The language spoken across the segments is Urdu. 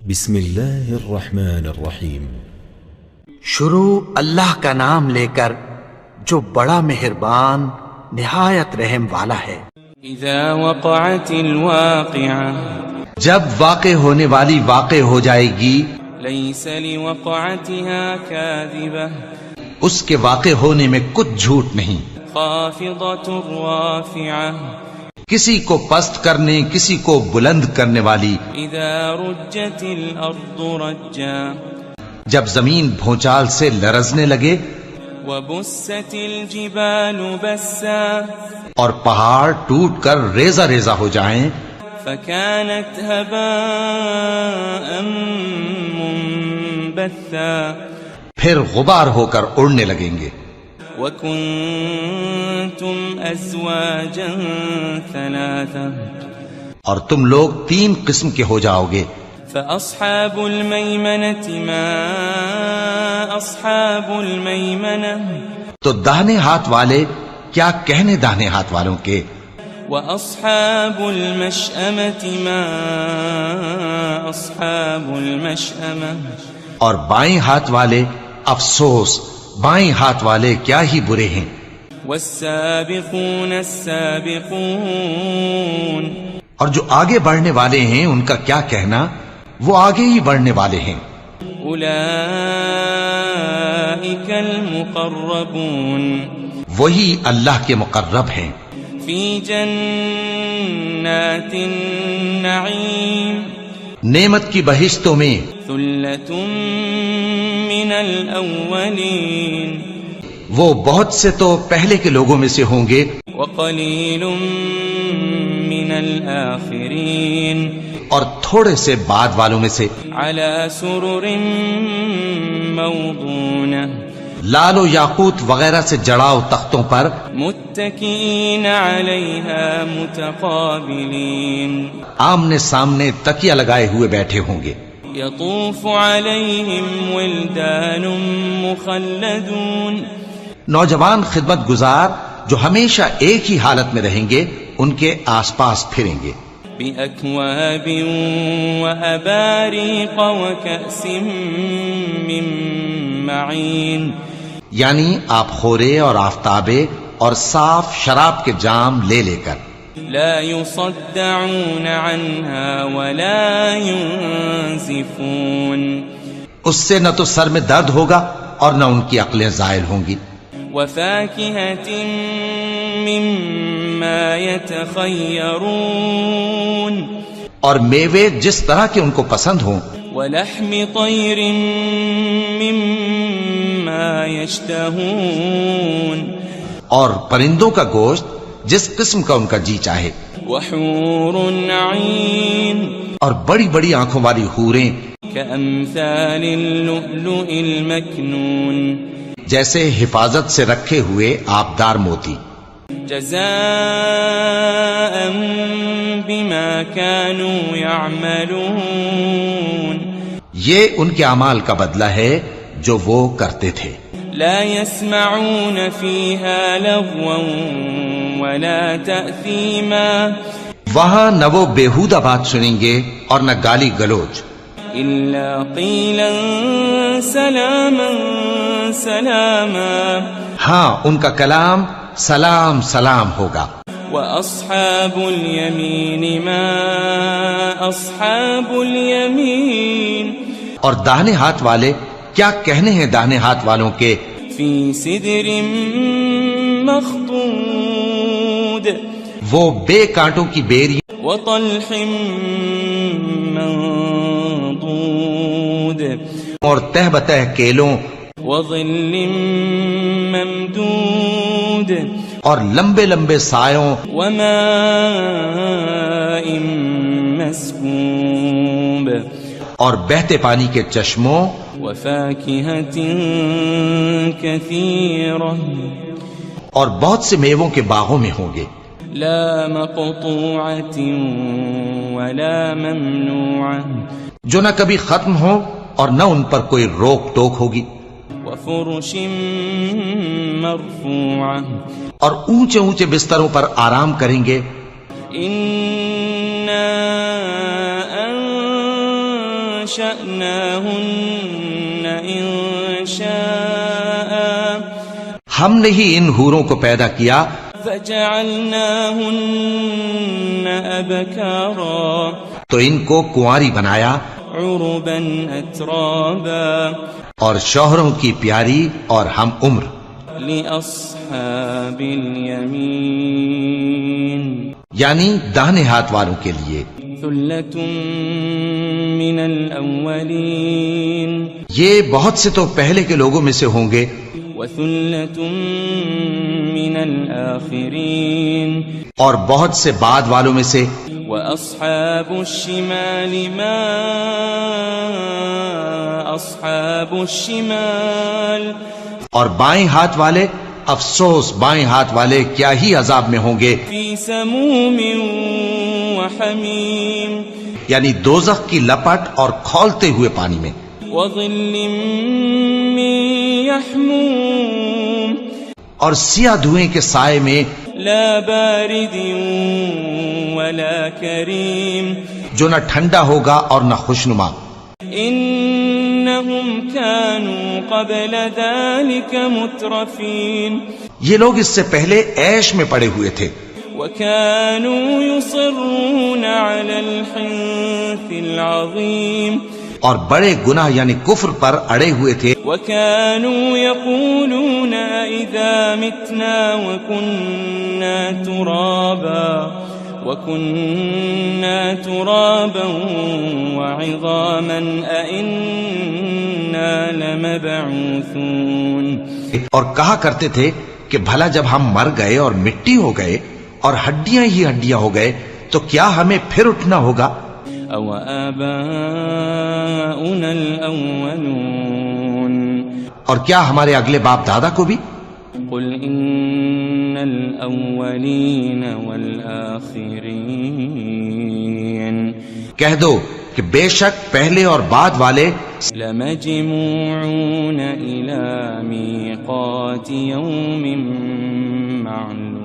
بسم اللہ الرحمن الرحیم۔ شروع اللہ کا نام لے کر جو بڑا مہربان نہایت رحم والا ہے۔ اذا وقعت الواقعہ، جب واقع ہونے والی واقع ہو جائے گی، لیس لوقعتها کاذبہ، اس کے واقع ہونے میں کچھ جھوٹ نہیں۔ خافضۃ رافعہ، کسی کو پست کرنے کسی کو بلند کرنے والی۔ اذا رجت الارض رجا، جب زمین بھونچال سے لرزنے لگے، وبست الجبال بسا، اور پہاڑ ٹوٹ کر ریزہ ریزہ ہو جائیں، فكانت هباء منبثا، پھر غبار ہو کر اڑنے لگیں گے۔ وكنتم ازواجا ثلاثا، اور تم لوگ 3 قسم کے ہو جاؤ گے۔ فاصحاب المیمنة ما اصحاب المیمنة، تو داہنے ہاتھ والے کیا کہنے داہنے ہاتھ والوں کے، واصحاب المشأمة ما اصحاب المشأمة، اور بائیں ہاتھ والے افسوس، بائیں ہاتھ والے کیا ہی برے ہیں۔ والسابقون السابقون، اور جو آگے بڑھنے والے ہیں ان کا کیا کہنا، وہ آگے ہی بڑھنے والے ہیں۔ اولئک المقربون، وہی اللہ کے مقرب ہیں۔ فی جنات النعیم، نعمت کی بہشتوں میں۔ ثلۃ من الاولین، وہ بہت سے تو پہلے کے لوگوں میں سے ہوں گے، وقلیل من الآخرین، اور تھوڑے سے بعد والوں میں سے۔ علی سرر موضونہ، لال و یاقوت وغیرہ سے جڑاؤ تختوں پر، متکئین علیہا متقابلین، آمنے سامنے تکیہ لگائے ہوئے بیٹھے ہوں گے۔ یطوف علیہم ولدان مخلدون، نوجوان خدمت گزار جو ہمیشہ ایک ہی حالت میں رہیں گے ان کے آس پاس پھریں گے۔ بأکواب وأباریق وکأس من معین، یعنی آپ خورے اور آفتابے اور صاف شراب کے جام لے لے کر۔ لا يصدعون عنها ولا ينزفون، اس سے نہ تو سر میں درد ہوگا اور نہ ان کی عقلیں زائل ہوں گی۔ وفاكهة مما يتخيرون، اور میوے جس طرح کے ان کو پسند ہوں۔ ولحم طير مما يشتهون، اور پرندوں کا گوشت جس قسم کا ان کا جی چاہے۔ وحور عين، اور بڑی بڑی آنکھوں والی حوریں، كأمثال اللؤلؤ المكنون، جیسے حفاظت سے رکھے ہوئے آبدار موتی۔ جزاء بما كانوا يعملون، یہ ان کے اعمال کا بدلہ ہے جو وہ کرتے تھے۔ لا يسمعون فيها لغوا ولا تأثيما، وہاں نہ وہ بیہودہ بات سنیں گے اور نہ گالی گلوچ، إلا قيلا سلاما سلاما، ہاں ان کا کلام سلام سلام ہوگا۔ وأصحاب اليمين ما أصحاب اليمين، اور داہنے ہاتھ والے کیا کہنے ہیں داہنے ہاتھ والوں کے، في سدر مخضود، وہ بے کانٹوں کی بیری، وطلح منضود، اور تہ بتہ کیلوں، وظل ممدود، اور لمبے لمبے سایوں، وماء مسكوب، اور بہتے پانی کے چشموں، وفاكهة كثيرة، اور بہت سے میووں کے باغوں میں ہوں گے۔ لا مقطوعة ولا ممنوعة، جو نہ کبھی ختم ہو اور نہ ان پر کوئی روک ٹوک ہوگی۔ وفرش مرفوعة، اور اونچے اونچے بستروں پر آرام کریں گے۔ إنا وأنشأناهن إنشاء ہم نے ہی ان حوروں کو پیدا کیا فجعلناهن أبكارا تو ان کو کنواری بنایا عربا أترابا اور شوہروں کی پیاری اور ہم عمر لأصحاب اليمين یعنی داہنے ہاتھ والوں کے لیے ثلة من الأولين یہ بہت سے تو پہلے کے لوگوں میں سے ہوں گے وثلة من الآخرين اور بہت سے بعد والوں میں سے وأصحاب الشمال ما أصحاب الشمال اور بائیں ہاتھ والے افسوس بائیں ہاتھ والے کیا ہی عذاب میں ہوں گے في سموم وحميم یعنی دوزخ کی لپٹ اور کھولتے ہوئے پانی میں وظل من يحموم اور سیاہ دھوئیں کے سائے میں لا بارد ولا كريم جو نہ ٹھنڈا ہوگا اور نہ خوشنما إنهم كانوا قبل ذلك مترفين یہ لوگ اس سے پہلے عیش میں پڑے ہوئے تھے وكانوا يصرون على الحنث العظيم اور بڑے گناہ یعنی کفر پر اڑے ہوئے تھے وكانوا يقولون إذا متنا وكنا ترابا وعظاما أئنا لمبعوثون اور کہا کرتے تھے کہ بھلا جب ہم مر گئے اور مٹی ہو گئے اور ہڈیاں ہی ہڈیاں ہو گئے تو کیا ہمیں پھر اٹھنا ہوگا أو آباؤنا الأولون اور کیا ہمارے اگلے باپ دادا کو بھی قل إن الأولين والآخرين کہہ دو کہ بے شک پہلے اور بعد والے لمجموعون إلى ميقات يوم معلوم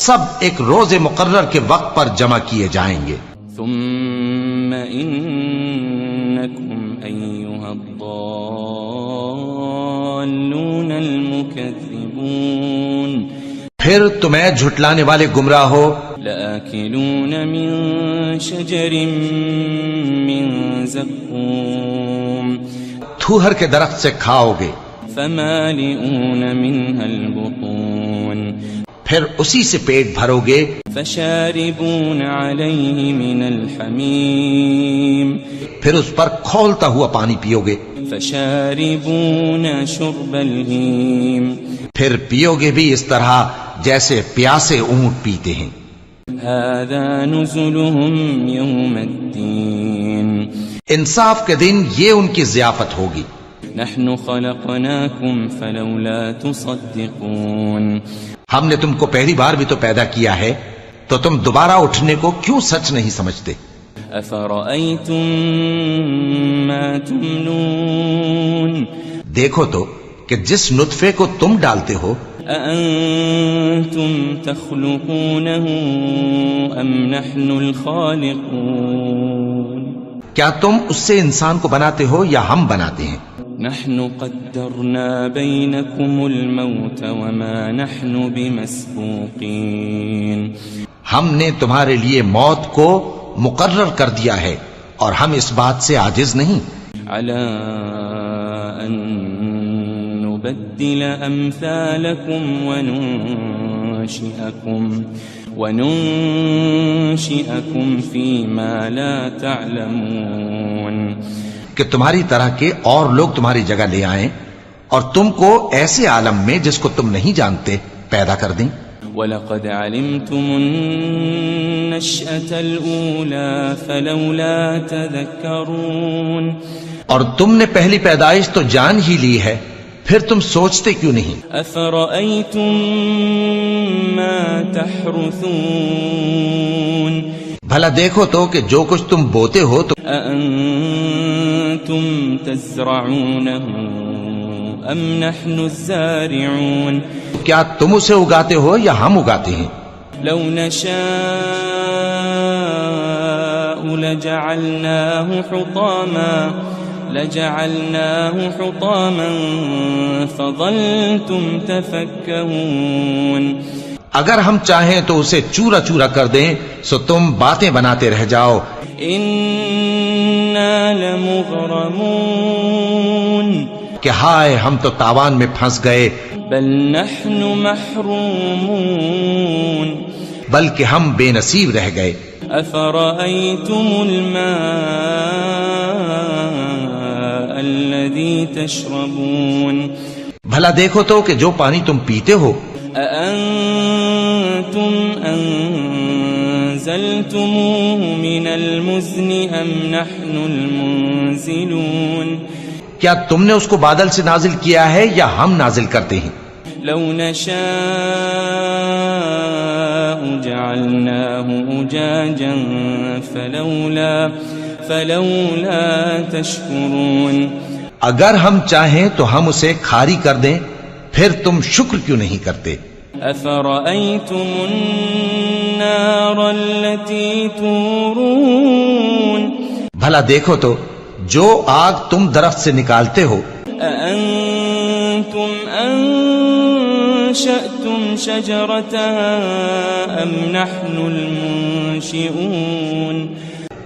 سب ایک روز مقرر کے وقت پر جمع کیے جائیں گے ثم إنكم أيها الضالون المكذبون پھر تمہیں جھٹلانے والے گمراہ ہو لآكلون من شجر من زقوم تھوہر کے درخت سے کھاؤ گے فمالئون منها البطون پھر اسی سے پیٹ بھرو گے فشاربون عليه من الحميم پھر اس پر کھولتا ہوا پانی پیو گے فشاربون شرب الهيم پھر پیو گے بھی اس طرح جیسے پیاسے اونٹ پیتے ہیں هذا نزلهم يوم الدين انصاف کے دن یہ ان کی ضیافت ہوگی نحن خلقناكم فلولا تصدقون ہم نے تم کو پہلی بار بھی تو پیدا کیا ہے تو تم دوبارہ اٹھنے کو کیوں سچ نہیں سمجھتے أفرأيتم ما تمنون دیکھو تو کہ جس نطفے کو تم ڈالتے ہو أأنتم تخلقونه أم نحن الخالقون کیا تم اس سے انسان کو بناتے ہو یا ہم بناتے ہیں نحن قدرنا بينكم الموت وما نحن بمسبوقين ہم نے تمہارے لیے موت کو مقرر کر دیا ہے اور ہم اس بات سے عاجز نہیں على أن نبدل أمثالكم وننشئكم فيما لا تعلمون کہ تمہاری طرح کے اور لوگ تمہاری جگہ لے آئیں اور تم کو ایسے عالم میں جس کو تم نہیں جانتے پیدا کر دیں وَلَقَدْ عَلِمْتُمُ النَّشْأَةَ الْأُولَى فَلَوْلَا تَذَكَّرُونَ اور تم نے پہلی پیدائش تو جان ہی لی ہے پھر تم سوچتے کیوں نہیں أَفَرَأَيْتُم مَّا تَحْرُثُونَ بھلا دیکھو تو کہ جو کچھ تم بوتے ہو تو أَأَنتُمْ تَزْرَعُونَهُ أَمْ نَحْنُ الزَّارِعُونَ کیا تم اسے اگاتے ہو یا ہم اگاتے ہیں لو نشاء لجعلناه حطاما فظلتم تفكهون. اگر ہم چاہیں تو اسے چورا چورا کر دیں سو تم باتیں بناتے رہ جاؤ. انا لمغرمون. کہ ہائے ہم تو تاوان میں پھنس گئے. بل نحن محرومون. بلکہ ہم بے نصیب رہ گئے. افرأيتم الماء الذي تشربون. بھلا دیکھو تو کہ جو پانی تم پیتے ہو. أأنتم أنزلتموه من المزن أم نحن المنزلون. کیا تم نے اس کو بادل سے نازل کیا ہے یا ہم نازل کرتے ہیں؟ لو نشاء جعلناه أجاجا فلولا تشكرون. اگر ہم چاہیں تو ہم اسے کھاری کر دیں پھر تم شکر کیوں نہیں کرتے؟ أفرأيتم النار التي تورون. بھلا دیکھو تو جو آگ تم درخت سے نکالتے ہو. أأنتم أنشأتم شجرتها أم نحن المنشئون.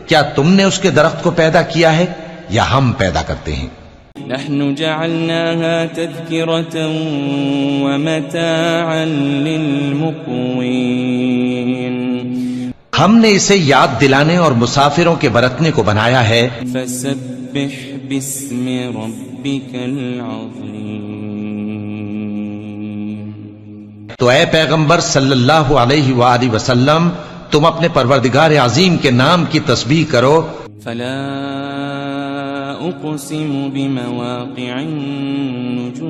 کیا تم نے اس کے درخت کو پیدا کیا ہے یا ہم پیدا کرتے ہیں؟ نحن جعلناها تذكرة ومتاعا للمقوين. ہم نے اسے یاد دلانے اور مسافروں کے برتنے کو بنایا ہے. فسبح باسم ربك العظيم. تو اے پیغمبر صلی اللہ علیہ وآلہ وسلم تم اپنے پروردگار عظیم کے نام کی تسبیح کرو. فلا اقسم بمواقع النجوم.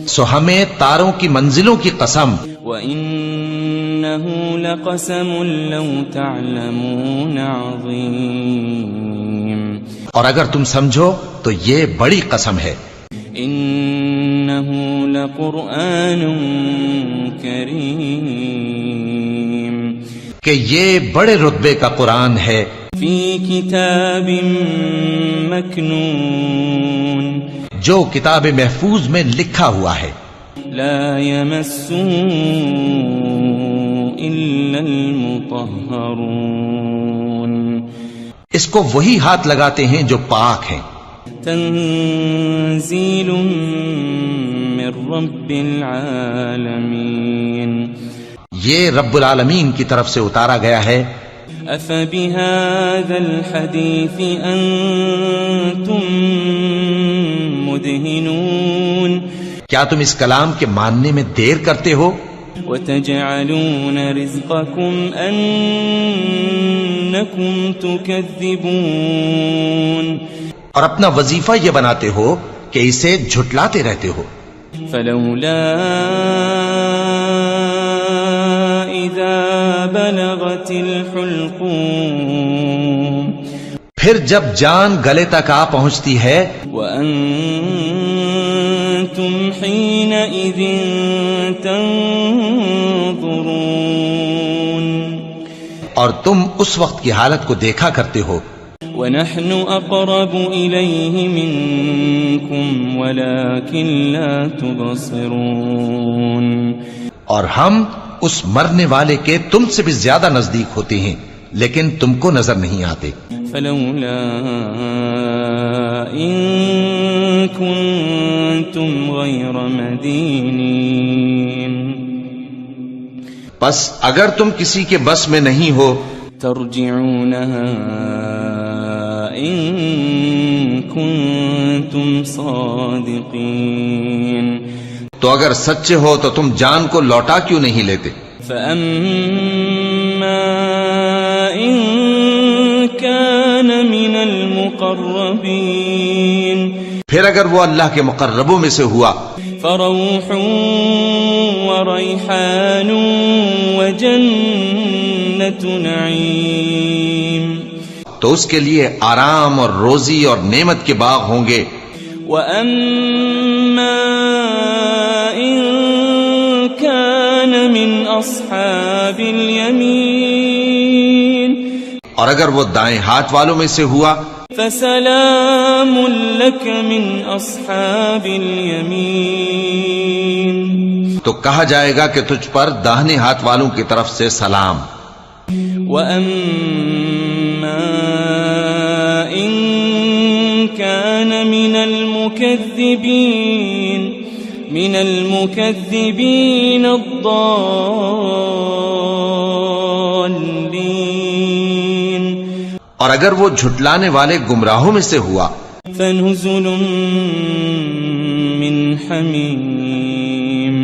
سو ہمیں تاروں کی منزلوں کی قسم. وَإِنَّهُ لَقَسَمٌ لَوْ تَعْلَمُونَ عَظِيمٌ. اور اگر تم سمجھو تو یہ بڑی قسم ہے. إِنَّهُ لَقُرْآنٌ كَرِيمٌ. کہ یہ بڑے رتبے کا قرآن ہے. فِي كِتَابٍ مَكْنُونٍ. جو کتاب محفوظ میں لکھا ہوا ہے. لا يمسه إلا المطهرون. اس کو وہی ہاتھ لگاتے ہیں جو پاک ہیں. تنزيل من رب العالمين. یہ رب العالمین کی طرف سے اتارا گیا ہے. أفبهذا الحديث أنتم مدهنون. کیا تم اس کلام کے ماننے میں دیر کرتے ہو؟ وتجعلون رزقكم أنكم تكذبون. اور اپنا وظیفہ یہ بناتے ہو کہ اسے جھٹلاتے رہتے ہو. فلولا إذا بلغت الحلقوم. پھر جب جان گلے تک آ پہنچتی ہے. وأنتم حينئذ تنظرون. اور تم اس وقت کی حالت کو دیکھا کرتے ہو. ونحن أقرب إليه منكم ولكن لا تبصرون. اور ہم اس مرنے والے کے تم سے بھی زیادہ نزدیک ہوتے ہیں لیکن تم کو نظر نہیں آتے. فلولا إن كنتم غير مدينين. بس اگر تم کسی کے بس میں نہیں ہو ترجعونها إن كنتم صادقين. تو اگر سچے ہو تو تم جان کو لوٹا کیوں نہیں لیتے؟ فأما إن كان من المقربين. پھر اگر وہ اللہ کے مقربوں میں سے ہوا فروح وريحان وجنة نعيم. تو اس کے لیے آرام اور روزی اور نعمت کے باغ ہوں گے. وأما إن كان من أصحاب اليمين اور اگر وہ دائیں ہاتھ والوں میں سے ہوا فسلام لك من أصحاب اليمين تو کہا جائے گا کہ تجھ پر داہنے ہاتھ والوں کی طرف سے سلام. وأما إن كان من المكذبين الضالين اور اگر وہ جھٹلانے والے گمراہوں میں سے ہوا فنزل من حمیم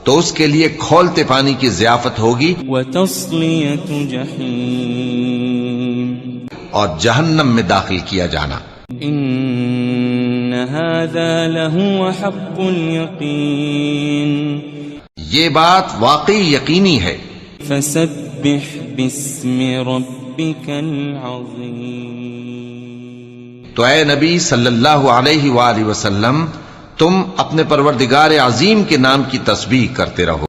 تو اس کے لیے کھولتے پانی کی ضیافت ہوگی وتصلیۃ جحیم اور جہنم میں داخل کیا جانا. ان هذا لهو حق اليقین یہ بات واقعی یقینی ہے. فسبح باسم ربك العظیم تو اے نبی صلی اللہ علیہ وآلہ وسلم تم اپنے پروردگار عظیم کے نام کی تسبیح کرتے رہو.